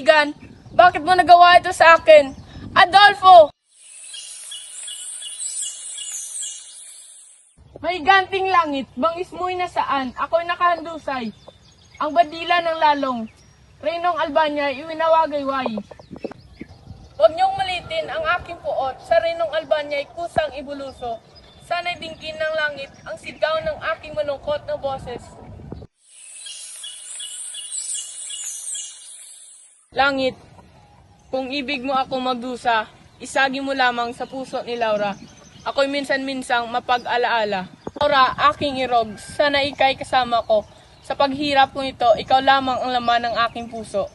kaibigan, bakit mo nagawa ito sa akin? Adolfo! May ganting langit, bangis mo'y nasaan, ako'y nakahandusay. Ang badila ng lalong, Reynong Albania, iwinawagayway. Huwag niyong malitin ang aking puot, sa Reynong Albania, kusang ibuluso. Sana'y dingkin ng langit, ang sigaw ng aking malungkot na boses. Langit, kung ibig mo ako magdusa, isagi mo lamang sa puso ni Laura. Ako'y minsan-minsang mapag-alaala. Laura, aking irog, sana ika'y kasama ko. Sa paghirap ko ito, ikaw lamang ang laman ng aking puso.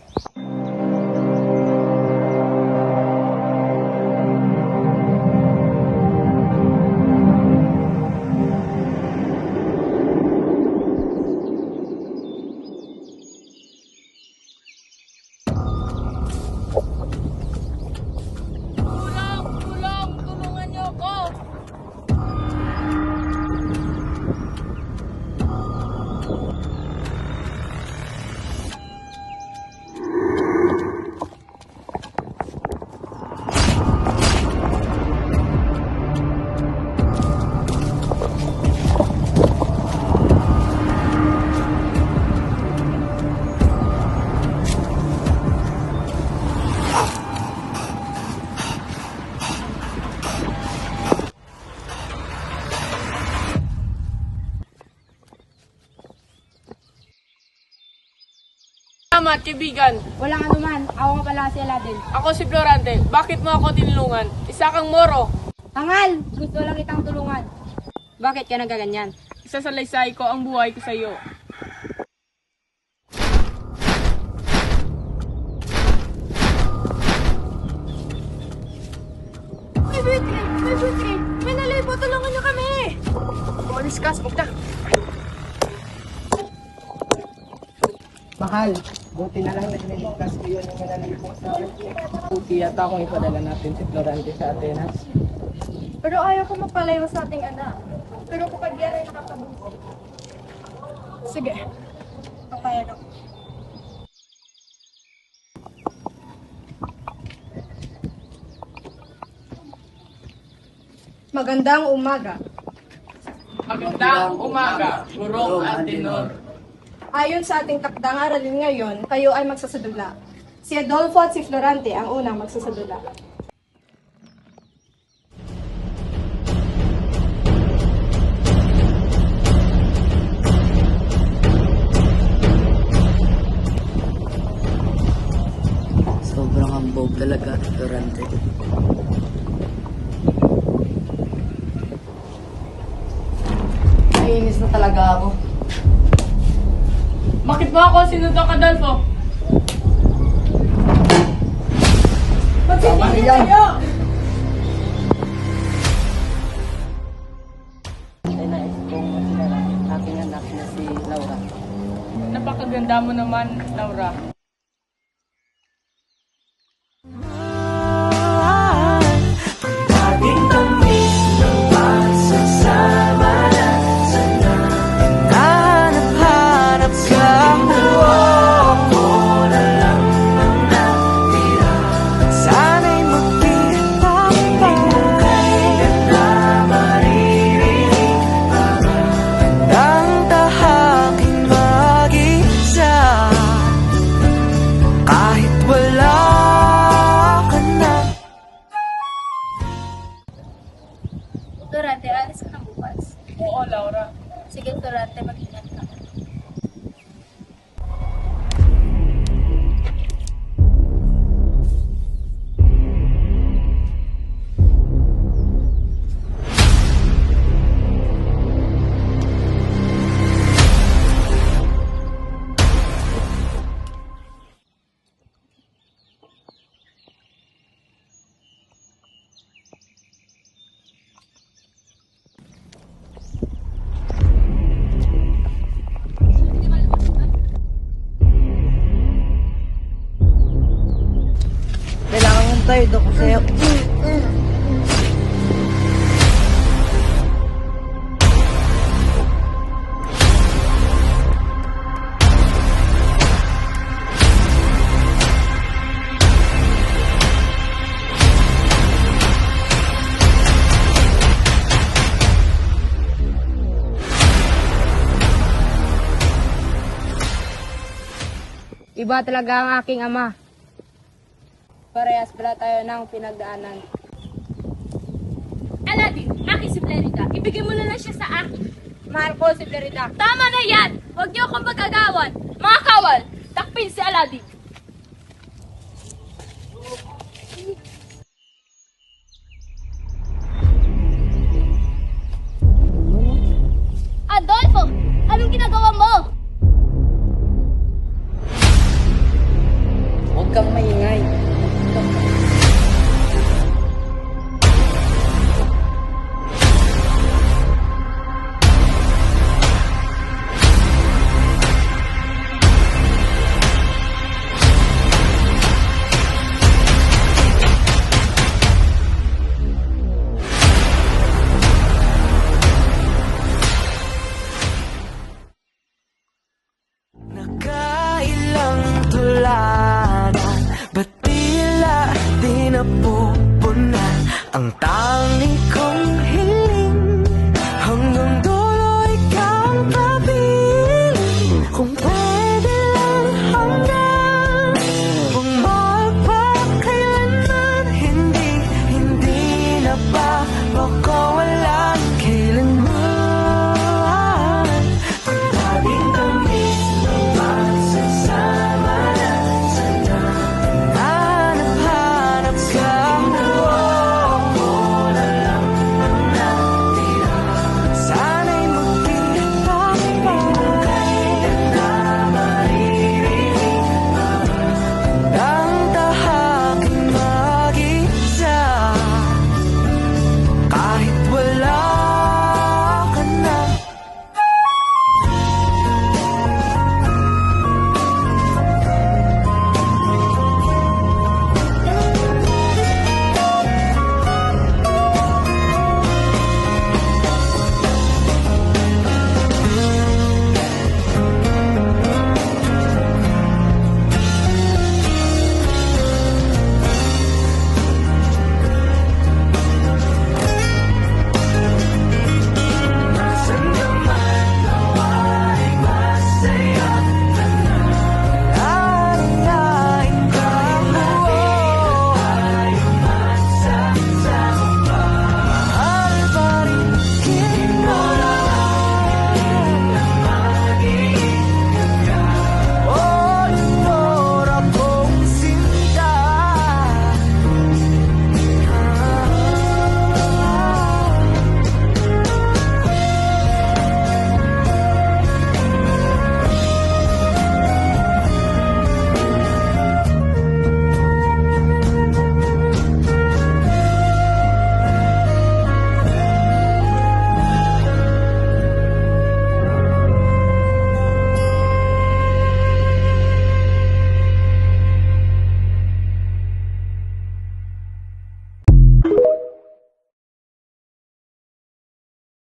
Tulungan niyo ako! Salamat, kaibigan. Walang anuman. Ako nga pala si Aladdin. Ako si Florante. Bakit mo ako tinulungan? Isa kang moro. Tangal! Gusto lang kitang tulungan. Bakit ka nagaganyan? Isasalaysay ko ang buhay ko sa iyo. May bitri! May bitri! May nalipo! Tulungan niyo kami! Umalis ka, smog na. Mahal, buti na lang nagniligtas ko yun yung manalipo sa akin. Buti yata kung ipadala natin si Florante sa Atenas. Pero ayaw ko magpalayo sa ating anak. Pero kapag yan ay nakakabuti. Sige. Papayag ako. Magandang umaga. Magandang umaga, Gurong Antinor. Ayon sa ating takdang aralin ngayon, kayo ay magsasadula. Si Adolfo at si Florante ang unang magsasadula. Sobrang hambog talaga, Florante. Naiinis na talaga ako. Bakit mo ako sinuntok, Adolfo? Tama yan! Ay nais kong masilala aking anak na si Laura. Napakaganda mo naman, Laura. Florante, alis ka na bukas. Oo, Laura. Sige, Florante, mag-ingat ka. tayo dok sa'yo. Iba talaga ang aking ama. Parehas pala tayo ng pinagdaanan. Aladdin, akin si Blerida. Ibigay mo na lang siya sa akin. Mahal ko si Blerida. Tama na yan! Huwag niyo akong magagawan. Mga kawal, takpin si Aladdin. Adolfo, anong ginagawa mo? Huwag kang maingay. Nakailang tula na, ba't tila di napupunan ang tanging kong hiling? Hanggang dulo ikaw ang papiling kung